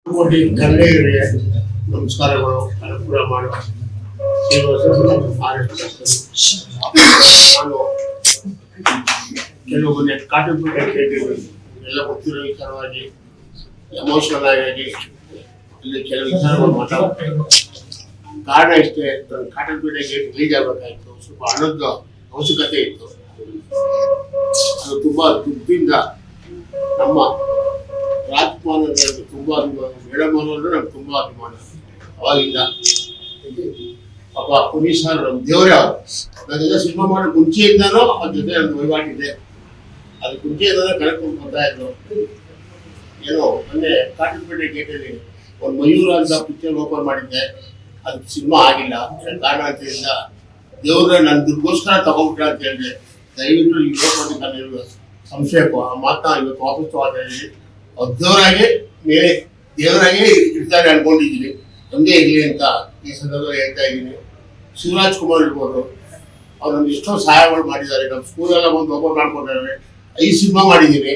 ಕೋಟಿ ಕನ್ನಡಿಗರಿಗೆ ನಮಸ್ಕಾರಗಳು. ಅನುಕೂಲ ಮಾಡುವ ನಾನು ಕೆಲವು ಕಾಟುಪೀಠ ಕೇಳಿದ್ದೀನಿ. ಎಲ್ಲ ಗೊತ್ತಿರೋ ವಿಚಾರವಾಗಿ ಎಮೋಷನಲ್ ಆಗಿ ಇಲ್ಲಿ ಕೆಲವು ವಿಚಾರಗಳು ಮಾತಾಡ್ತೇನೆ. ಕಾರಣ ಇಷ್ಟೇ, ಕಾಟುಪೀಠ ಗೇಟ್ ರಿಲೀಸ್ ಆಗಬೇಕಾಯಿತು. ಸ್ವಲ್ಪ ಹಣದ ಅವಶ್ಯಕತೆ ಇತ್ತು. ಅದು ತುಂಬಾ ದುಡ್ಡಿಂದ ನಮ್ಮ ರಾಜಕುಮಾರ ತುಂಬಾ ಅಭಿಮಾನ, ಮೇಡಮ್ ಅವರು ನಮ್ಗೆ ತುಂಬಾ ಅಭಿಮಾನ. ಅವಾಗಿಂದ ಪಾಪ ಪುನೀತ್ ಸರ್ ನಮ್ಮ ದೇವರೇ ಅವರು. ನಾನೆಲ್ಲ ಸಿನಿಮಾ ಮಾಡೋ ಮುಂಚೆಯಿಂದಾನು ಅವ್ರ ಜೊತೆ ನನ್ನ ವಹಿವಾಟಿದೆ. ಅದು ಮುಂಚೆಯಿಂದಾನೇ ಕನೆಕ್ಟ್ ಬರ್ತಾ ಇದ್ರು. ಏನೋ ಮೊನ್ನೆ ಕಾಟನ್ಪೇಟೆ ಗೇಟಲ್ಲಿ ಒಂದು ಮಯೂರ ಅಂತ ಪಿಕ್ಚರ್ ಓಪನ್ ಮಾಡಿದ್ದೆ. ಅದು ಸಿನಿಮಾ ಆಗಿಲ್ಲ. ಕಾರಣದಿಂದ ದೇವ್ರ ನನ್ನ ದುಡ್ಗೋಸ್ಕರ ತಗೊಂಡ್ಬಿಟ್ಟ ಅಂತ ಹೇಳಿದೆ. ದಯವಿಟ್ಟು ಈ ಲೋಕ ಸಂಶಯಕ್ಕೂ ಆ ಮಾತನ್ನ ಇವತ್ತು ವಾಪಸ್ ತಗೊಂಡಿದ್ದೀನಿ. ದೇವರಾಗಿ ಮೇಲೆ ದೇವರಾಗಿ ಇರ್ತಾರೆ ಅನ್ಕೊಂಡಿದ್ದೀನಿ. ನಮ್ದೇ ಇರಲಿ ಅಂತ ಈ ಸಂದರ್ಭದಲ್ಲಿ ಹೇಳ್ತಾ ಇದ್ದೀನಿ. ಶಿವರಾಜ್ ಕುಮಾರ್ ಇರ್ಬೋದು, ಅವ್ರು ನಮ್ಗೆ ಎಷ್ಟೋ ಸಹಾಯಗಳು ಮಾಡಿದ್ದಾರೆ. ನಮ್ಮ ಸ್ಕೂಲೆಲ್ಲ ಬಂದು ಓಪನ್ ಮಾಡ್ಕೊಂಡಿದ್ದಾರೆ. 5 ಸಿನಿಮಾ ಮಾಡಿದ್ದೀನಿ.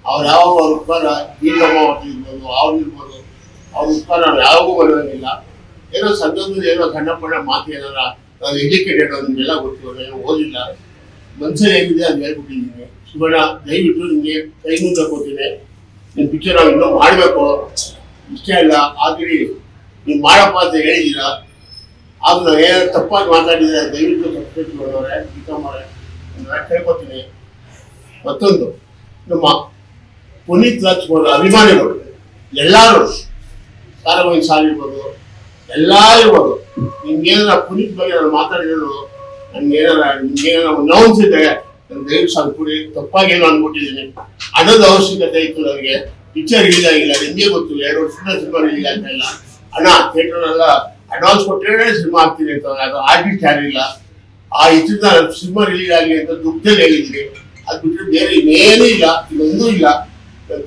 ಅವ್ರು ಯಾವ ಅವ್ರ ಉತ್ತರ ಗೀತಮ್ಮ ಇರ್ಬೋದು, ಅವ್ರು ಇರ್ಬೋದು, ಅವ್ರ ಉತ್ತರ ನಾವು ಯಾವಾಗೂ ಬರೋದಿಲ್ಲ. ಏನೋ ಸಂದರ್ಭದಲ್ಲಿ ಏನೋ ಸಣ್ಣ ಪಣ್ಣ ಮಾತು ಏನಾರ ನಾವು ಎಜುಕೇಟೆಡ್ ನಿಮಗೆಲ್ಲ ಗೊತ್ತು, ಏನೋ ಓದಿಲ್ಲ, ಮನ್ಸಲ್ಲಿ ಏನಿದೆ ಅದು ಹೇಳ್ಬಿಟ್ಟಿದ್ದೀನಿ. ಶಿವಣ್ಣ ದಯವಿಟ್ಟು ನಿಮಗೆ ಕೈ ಮುಂದೆ ಕೊಡ್ತೀನಿ. ನಿಮ್ಮ ಪಿಕ್ಚರ್ ನಾವು ಇನ್ನೂ ಮಾಡಬೇಕು, ಇಷ್ಟೇ ಅಲ್ಲ ಆಲ್ರೆಡಿ ನೀವು ಮಾಡಪ್ಪ ಅಂತ ಹೇಳಿದ್ದೀರಾ. ಆದ್ರೂ ನಾವು ಏನಾದ್ರು ತಪ್ಪಾಗಿ ಮಾತಾಡಿದ್ರೆ ದಯವಿಟ್ಟು ಸಬ್ಸ್ಕ್ರೈಬ್ ಮಾಡೋರೆ, ಗೀತಮ್ಮವ್ರೆ ನಾನು ಕೇಳ್ಕೊತೀನಿ. ಮತ್ತೊಂದು, ನಮ್ಮ ಪುನೀತ್ ರಾಜ್ಕುಮಾರ್ ಅಭಿಮಾನಿಗಳು ಎಲ್ಲರೂ ಸಾರವಾಗಿ ಸಾಲಿರ್ಬೋದು, ಎಲ್ಲ ಇರ್ಬೋದು, ನಿಮ್ಗೇನಾರ ಪುನೀತ್ ಬಗ್ಗೆ ನಾನು ಮಾತಾಡಿರೋದು ನಿಮ್ಗೇನಾರ ನೋವಿಸಿದ್ರೆ ನಾನು ದಯವಿಟ್ಟು ಸಾಲ್ಕೊಡಿ. ತಪ್ಪಾಗಿ ಏನೋ ಅಂದ್ಬಿಟ್ಟಿದ್ದೀನಿ. ಹಣದ ಅವಶ್ಯಕತೆ ಇತ್ತು ನನಗೆ. ಪಿಕ್ಚರ್ ರಿಲೀಸ್ ಆಗಿಲ್ಲ, ನಿಮಗೆ ಗೊತ್ತು. 2 ವರ್ಷದಿಂದ ಸಿನಿಮಾ ರಿಲೀಸ್ ಆಗ್ತಾ ಇಲ್ಲ. ಹಣ ಥಿಯೇಟರ್ನೆಲ್ಲ ಅಡ್ವಾನ್ಸ್ ಕೊಟ್ಟರೆ ಸಿನಿಮಾ ಆಗ್ತೀನಿ ಅಂತ. ಅದು ಆರ್ಟಿಸ್ಟ್ ಯಾರಿಲ್ಲ. ಆ ಇದರಿಂದ ಸಿನಿಮಾ ರಿಲೀಸ್ ಆಗಲಿ ಅಂತ ದುಡ್ಡಲ್ಲಿ ಹೇಳಿದ್ದೀನಿ. ಅದು ಬಿಟ್ಟರೆ ಬೇರೆ ಇನ್ನೇನೂ ಇಲ್ಲ, ಇದೊಂದೂ ಇಲ್ಲ.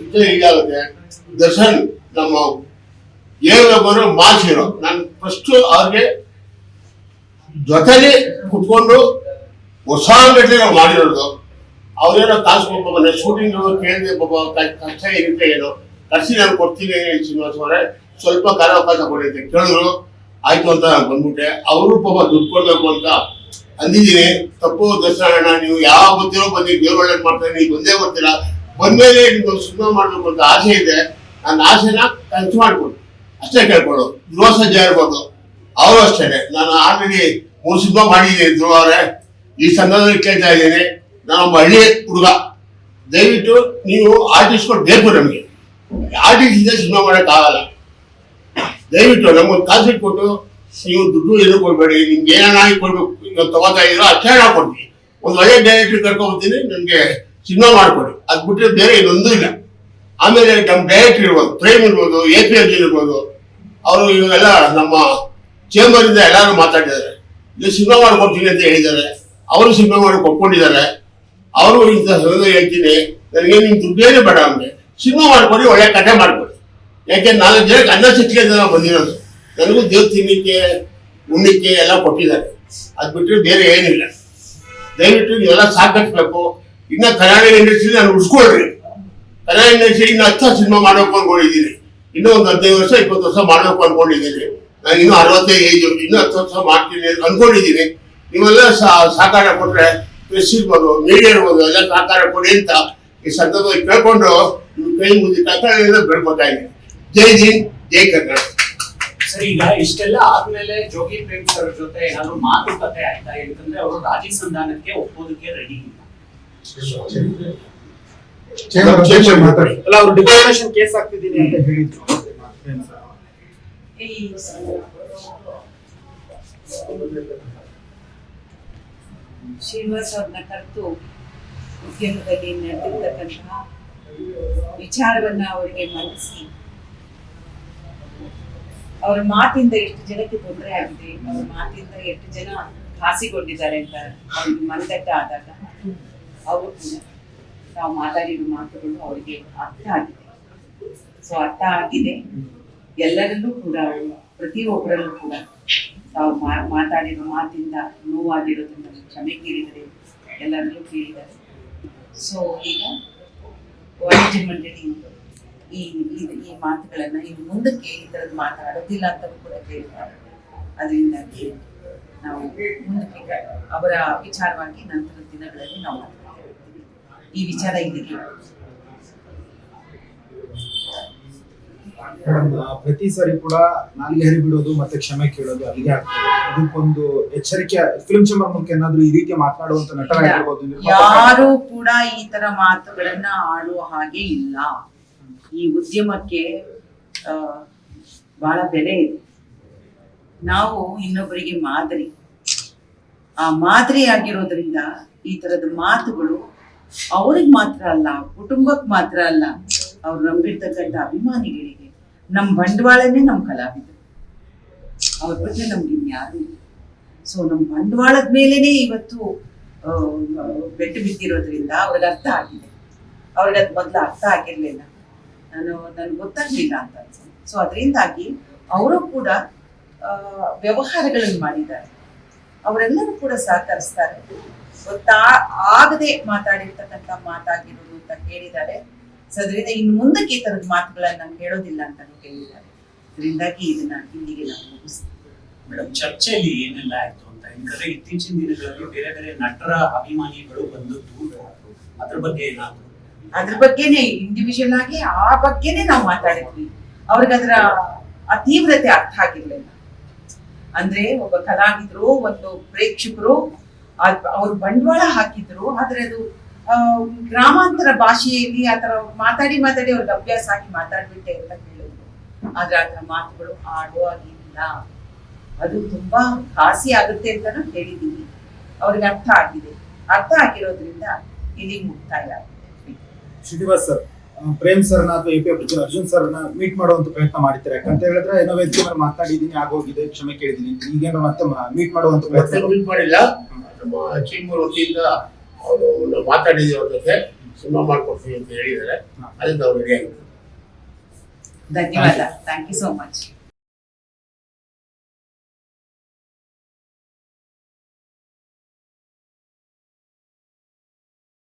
ಪಿಕ್ಚರ್ ರಿಲೀಸ್ ಆಗುತ್ತೆ. ದರ್ಶನ್ ನಮ್ಮ ಏಳೊಬ್ಬರು ಮಾಸ್ ಹೀರೋ. ನಾನು ಫಸ್ಟ್ ಅವ್ರಿಗೆ ಜೊತೆಲಿ ಕುತ್ಕೊಂಡು ಹೊಸ ಗಟ್ಟಲೆ ನಾವು ಮಾಡಿರೋದು. ಅವ್ರೇನೋ ಕಾಸು ಪಾಪ ಮನೆ ಶೂಟಿಂಗ್ ಕೇಳಿದೆ, ಪಾಪ ಕಷ್ಟ ಇರುತ್ತೆ ಏನೋ ಕರ್ಸಿ ನಾನು ಕೊಡ್ತೀನಿ ಶ್ರೀನಿವಾಸ್ ಅವರೇ, ಸ್ವಲ್ಪ ಕಾಲಾವಕಾಶ ಕೊಡಿ ಅಂತ ಕೇಳಿದ್ರು. ಆಯ್ತು ಅಂತ ನಾನು ಬಂದ್ಬಿಟ್ಟೆ. ಅವರು ಪಾಪ ದುಡ್ಡು ಕೊಡ್ಬೇಕು ಅಂತ ಅಂದಿದ್ದೀನಿ. ತಪ್ಪು ದರ್ಶನ, ನೀವು ಯಾವ ಗೊತ್ತಿರೋ ಬಂದು ದೇವ್ರ ಒಳ್ಳೇದು ಮಾಡ್ತಾರೆ, ನೀವು ಒಂದೇ ಗೊತ್ತಿಲ್ಲ. ಬಂದ್ಮೇಲೆ ನಿಮ್ಗೆ ಸಿನಿಮಾ ಮಾಡ್ಬೇಕು ಅಂತ ಆಸೆ ಇದೆ. ನನ್ನ ಆಸೆನ ಖರ್ಚು ಮಾಡ್ಕೊಡು ಅಷ್ಟೇ ಕೇಳ್ಕೊಡು. ಧ್ರುವ ಸರ್ಜಾ ಇರ್ಬೋದು, ಅವರು ಅಷ್ಟೇ. ನಾನು ಆಲ್ರೆಡಿ 3 ಸಿನಿಮಾ ಮಾಡಿದ್ದೀನಿ ಧ್ರುವ ಅವರೇ. ಈ ಸಂದರ್ಭದಲ್ಲಿ ಕೇಳ್ತಾ ಇದ್ದೀನಿ, ನಾನೊಬ್ಬ ಹಳ್ಳಿ ಹುಡುಗ. ದಯವಿಟ್ಟು ನೀವು ಆರ್ಟಿಸ್ಟ್ಗಳು ಬೇಕು ನಮಗೆ. ಆರ್ಟಿಸ್ಟ್ ಇದೆ ಸಿನಿಮಾ ಮಾಡೋಕ್ಕಾಗಲ್ಲ. ದಯವಿಟ್ಟು ನಮ್ಗೊಂದು ಕಾನ್ಸೆಪ್ಟ್ ಕೊಟ್ಟು ನೀವು ದುಡ್ಡು ಏನೂ ಕೊಡಬೇಡಿ. ನಿಮ್ಗೆ ಏನಾಗಿ ಕೊಡ್ಬೇಕು, ಈಗ ತಗೋತಾ ಇದ್ದೀರೋ ಅಷ್ಟೇ ನಾವು ಕೊಡ್ತೀವಿ. ಒಂದು ಒಳ್ಳೆ ಡೈರೆಕ್ಟ್ರ್ ಕರ್ಕೊಂಡ್ಬರ್ತೀನಿ, ನನಗೆ ಸಿನಿಮಾ ಮಾಡಿಕೊಡಿ. ಅದು ಬಿಟ್ಟರೆ ಬೇರೆ ಇದೊಂದೂ ಇಲ್ಲ. ಆಮೇಲೆ ನಮ್ಮ ಡೈರೆಕ್ಟ್ರ್ ಇರ್ಬೋದು, ಪ್ರೇಮ್ ಇರ್ಬೋದು, APMG ಇರ್ಬೋದು, ಅವರು ಇವಾಗೆಲ್ಲ ನಮ್ಮ ಚೇಂಬರಿಂದ ಎಲ್ಲರೂ ಮಾತಾಡಿದ್ದಾರೆ. ಇಲ್ಲಿ ಸಿನಿಮಾ ಮಾಡ್ಕೊಡ್ತೀನಿ ಅಂತ ಹೇಳಿದ್ದಾರೆ. ಅವರು ಸಿನಿಮಾ ಮಾಡಿ ಕೊಟ್ಕೊಂಡಿದ್ದಾರೆ. ಅವರು ಇಂಥ ಹೇಳ್ತೀನಿ, ನನಗೆ ನಿಮ್ಮ ದುಡ್ಡೇನೇ ಬೇಡ, ಅಂದರೆ ಸಿನಿಮಾ ಮಾಡ್ಕೊಡಿ, ಒಳ್ಳೆ ಕಥೆ ಮಾಡ್ಕೊಡಿ. ಯಾಕೆ 4 ಜನಕ್ಕೆ ಅನ್ನ ಸಿಕ್ಕಲಿ ಅಂತ ನಾವು ಬಂದಿರೋದು. ನನಗೂ ದೇವ್ ತಿನ್ನಲಿಕ್ಕೆ ಉಣ್ಣಿಕ್ಕೆ ಎಲ್ಲ ಕೊಟ್ಟಿದ್ದಾರೆ. ಅದು ಬಿಟ್ಟರೆ ಬೇರೆ ಏನಿಲ್ಲ. ದಯವಿಟ್ಟು ನೀವೆಲ್ಲ ಸಹಕರಿಸ್ಬೇಕು. ಇನ್ನು ಕನ್ನಡ ಇಂಡಸ್ಟ್ರಿ ನಾನು ಉಳಿಸ್ಕೊಳ್ರಿ. ಕನ್ನಡ ಇಂಡಸ್ಟ್ರಿ ಇನ್ನು 10 ಸಿನಿಮಾ ಮಾಡಬೇಕು ಅಂದ್ಕೊಂಡಿದ್ದೀನಿ. ಇನ್ನೂ ಒಂದು 15 ವರ್ಷ 20 ವರ್ಷ ಮಾಡಬೇಕು ಅಂದ್ಕೊಂಡಿದ್ದೀನಿ. ನಾನು ಇನ್ನೂ 65 ಏಜು, ಇನ್ನೂ 10 ವರ್ಷ ಮಾಡ್ತೀನಿ ಅಂತ ಅಂದ್ಕೊಂಡಿದ್ದೀನಿ. ನೀವೆಲ್ಲ ಸಹಕಾರ ಕೊಟ್ಟರೆ, ಪ್ರೆಸ್ ಇರ್ಬೋದು, ಮೀಡಿಯಾ ಇರ್ಬೋದು, ಎಲ್ಲ ಸಹಕಾರ ಕೊಡಿ ಅಂತ ಈ ಸಂದರ್ಭದಲ್ಲಿ ಕೇಳ್ಕೊಂಡು ನಿಮ್ಮ ಕೈ ಮುಗಿ ಕನ್ನಡ ಬೆಳ್ಕೊತಾ ಇದ್ದೀನಿ. ಜೈ ಹಿಂದ್, ಜೈ ಕನ್ನಡ. ಸರ್, ಈಗ ಇಷ್ಟೆಲ್ಲ ಆದ್ಮೇಲೆ ಜೋಗಿ ಪ್ರೇಮ್ ಸರ್ ಜೊತೆ ಏನಾದ್ರು ಮಾತುಕತೆ ಆಯ್ತಾ? ಯಾಕಂದ್ರೆ ಅವರು ರಾಜಿ ಸಂಧಾನಕ್ಕೆ ಒಪ್ಪೋದಕ್ಕೆ ರೆಡಿ ಇಲ್ಲ. ಅಲ್ಲ, ಅವರು ಡಿಫಾಮೇಷನ್ ಕೇಸ್ ಆಗ್ತಿದ್ದೀನಿ ಅಂತ ಹೇಳಿದ್ರು. ಶ್ರೀನಿವಾಸ್ ಅವ್ರನ್ನ ಕರೆದು ಉದ್ಯಮದಲ್ಲಿ ನಡೆದಿರ್ತಕ್ಕಂತಹ ವಿಚಾರವನ್ನ ಅವರಿಗೆ ಮಂಡಿಸಿ, ಅವರ ಮಾತಿಂದ ಎಷ್ಟು ಜನಕ್ಕೆ ತೊಂದರೆ ಆಗಿದೆ, ಅವರ ಮಾತಿಂದ ಎಷ್ಟು ಜನ ಹಾಸಿಕೊಂಡಿದ್ದಾರೆ ಅಂತ ಅವ್ರಿಗೆ ಮನದಟ್ಟ ಆದಾಗ ಅವರು ಕೂಡ ತಾವು ಮಾತಾಡಿರೋ ಮಾತುಗಳು ಅವರಿಗೆ ಅರ್ಥ ಆಗಿದೆ. ಸೊ ಅರ್ಥ ಆಗಿದೆ. ಎಲ್ಲರಲ್ಲೂ ಕೂಡ ಪ್ರತಿಯೊಬ್ಬರಲ್ಲೂ ಕೂಡ ತಾವು ಮಾತಾಡಿರೋ ಮಾತಿಂದ ನೋವಾಗಿರೋದನ್ನ ಕ್ಷಮೆ ಕೇಳಿದರೆ ಎಲ್ಲರಲ್ಲೂ ಕೇಳಿದ್ದಾರೆ. ಸೊ ಈಗ ವಾಣಿಜ್ಯ ಮಂಡಳಿ ಈ ಮಾತುಗಳನ್ನ ಇನ್ನು ಮುಂದಕ್ಕೆ ಈ ಥರದ್ದು ಮಾತಾಡೋದಿಲ್ಲ ಅಂತ ಕೂಡ ಕೇಳ್ತಾರೆ. ಅದರಿಂದಾಗಿ ನಾವು ಮುಂದಕ್ಕೆ ಅವರ ವಿಚಾರವಾಗಿ ನಂತರದ ದಿನಗಳಲ್ಲಿ ನಾವು ಮಾತಾಡ್ತಾ ಇರ್ತೀವಿ. ಈ ವಿಚಾರ ಇಲ್ಲಿಗೆ ಪ್ರತಿ ಸಾರಿ ಕೂಡ ನಾಲ್ಗೆ ಹರಿ ಬಿಡೋದು ಮತ್ತೆ ಕ್ಷಮೆ ಕೇಳೋದು ಅಲ್ಲಿಗೆ ಆಗ್ತದೆ. ಇದಕ್ಕೊಂದು ಎಚ್ಚರಿಕೆ ಫಿಲ್ಮ್ ಚೇಂಬರ್ ಮೂಲಕ ಏನಾದ್ರು ಈ ರೀತಿ ಮಾತನಾಡುವಂತ ನಟರಾಗಿರ್ಬೋದು, ಯಾರು ಕೂಡ ಈ ತರ ಮಾತುಗಳನ್ನ ಆಡುವ ಹಾಗೆ ಇಲ್ಲ. ಈ ಉದ್ಯಮಕ್ಕೆ ಬಹಳ ಬೆಲೆ ಇದೆ. ನಾವು ಇನ್ನೊಬ್ಬರಿಗೆ ಮಾದರಿ. ಆ ಮಾದರಿ ಆಗಿರೋದ್ರಿಂದ ಈ ತರದ ಮಾತುಗಳು ಅವ್ರಿಗೆ ಮಾತ್ರ ಅಲ್ಲ, ಕುಟುಂಬಕ್ಕೆ ಮಾತ್ರ ಅಲ್ಲ, ಅವ್ರು ನಂಬಿರ್ತಕ್ಕಂಥ ಅಭಿಮಾನಿಗಳಿಗೆ, ನಮ್ಮ ಬಂಡವಾಳನೇ ನಮ್ಮ ಕಲಾವಿದರು, ಅವ್ರ ಬಗ್ಗೆ ನಮ್ಗೆ ಇನ್ಯಾರು ಇಲ್ಲ. ಸೊ ನಮ್ಮ ಬಂಡವಾಳದ ಮೇಲೇನೆ ಇವತ್ತು ಬೆಟ್ಟು ಬಿದ್ದಿರೋದ್ರಿಂದ ಅವ್ರಿಗೆ ಅರ್ಥ ಆಗಿದೆ. ಅವ್ರಿಗೆ ಅದು ಮೊದಲು ಅರ್ಥ ಆಗಿರ್ಲಿಲ್ಲ, ನನ್ಗೆ ಗೊತ್ತಾಗ್ಲಿಲ್ಲ ಅಂತ ಅನ್ಸುತ್ತೆ. ಸೊ ಅದರಿಂದಾಗಿ ಅವರು ಕೂಡ ವ್ಯವಹಾರಗಳನ್ನು ಮಾಡಿದ್ದಾರೆ. ಅವರೆಲ್ಲರೂ ಕೂಡ ಸಹಕರಿಸ್ತಾರೆ. ಆಗದೆ ಮಾತಾಡಿರ್ತಕ್ಕಂಥ ಮಾತಾಗಿರೋದು ಅಂತ ಹೇಳಿದ್ದಾರೆ. ಸೊ ಅದರಿಂದ ಇನ್ನು ಮುಂದಕ್ಕೆ ಈ ತರದ ಮಾತುಗಳನ್ನ ಹೇಳೋದಿಲ್ಲ ಅಂತ ಹೇಳಿದ್ದಾರೆ. ಅದರಿಂದಾಗಿ ಇದನ್ನ ಇಲ್ಲಿಗೆ ನಾವು ಮುಗಿಸ್ತೀವಿ. ಮೇಡಮ್, ಚರ್ಚೆಯಲ್ಲಿ ಏನೆಲ್ಲ ಆಯ್ತು ಅಂತ ಯಾಕಂದ್ರೆ ಇತ್ತೀಚಿನ ದಿನಗಳಲ್ಲಿ ಬೇರೆ ಬೇರೆ ನಟರ ಅಭಿಮಾನಿಗಳು ಬಂದದ್ದು, ಅದ್ರ ಬಗ್ಗೆ ಏನಾದ್ರು? ಅದ್ರ ಬಗ್ಗೆನೆ ಇಂಡಿವಿಜುವಲ್ ಆಗಿ ಆ ಬಗ್ಗೆನೆ ನಾವು ಮಾತಾಡಿದ್ವಿ. ಅವ್ರಿಗೆ ಅದರ ಆ ತೀವ್ರತೆ ಅರ್ಥ ಆಗಿರ್ಲಿಲ್ಲ. ಅಂದ್ರೆ ಒಬ್ಬ ಕಲಾವಿದ್ರು, ಒಂದು ಪ್ರೇಕ್ಷಕರು ಅವ್ರು ಬಂಡವಾಳ ಹಾಕಿದ್ರು, ಆದ್ರೆ ಅದು ಗ್ರಾಮಾಂತರ ಭಾಷೆಯಲ್ಲಿ ಆತರ ಮಾತಾಡಿ ಅವ್ರಿಗೆ ಅಭ್ಯಾಸ ಆಗಿ ಮಾತಾಡ್ಬಿಟ್ಟೆ ಅಂತ ಹೇಳಿದ್ರು. ಆದ್ರೆ ಆತರ ಮಾತುಗಳು ಆಡುವಾಗಿಲ್ಲ. ಅದು ತುಂಬಾ ಘಾಸಿ ಆಗುತ್ತೆ ಅಂತಾನು ಹೇಳಿದೀನಿ. ಅವ್ರಿಗೆ ಅರ್ಥ ಆಗಿದೆ. ಅರ್ಥ ಆಗಿರೋದ್ರಿಂದ ಇಲ್ಲಿ ಮುಕ್ತಾಯ ಆಗಿದೆ. ಶ್ರೀನಿವಾಸ್ ಸರ್, ಪ್ರೇಮ್ ಸರ್ನ ಅಥವಾ ಎ ಪಿ ಅರ್ಜುನ್ ಸರ್ನ ಮೀಟ್ ಮಾಡುವಂತ ಪ್ರಯತ್ನ ಮಾಡ್ತಾರೆ. ಯಾಕಂತ ಹೇಳಿದ್ರೆ ಏನೋ ವೇದಿಕೆ ಮೇಲೆ ಮಾತಾಡಿದೀನಿ, ಆಗೋಗಿದೆ, ಕ್ಷಮೆ ಕೇಳಿದೀನಿ ಅಂತ. ಈಗೇನೋ ಮತ್ತೆ ಮೀಟ್ ಮಾಡುವಂತ ಪ್ರಯತ್ನ ಮೀಟ್ ಮಾಡಿಲ್ಲ. ನಮ್ಮ ಚೀಮೂರ್ ವತಿಯಿಂದ ಅವರು ಮಾತಾಡಿದೀವಿ, ಅವ್ರ ಜೊತೆ ಸಿನಿಮಾ ಮಾಡ್ಕೊಡ್ತೀವಿ ಅಂತ ಹೇಳಿದ್ದಾರೆ. ಅದರಿಂದ ಅವ್ರು ರೆಡಿ ಆಗಿದ್ದಾರೆ. ಧನ್ಯವಾದ. Thank you so much.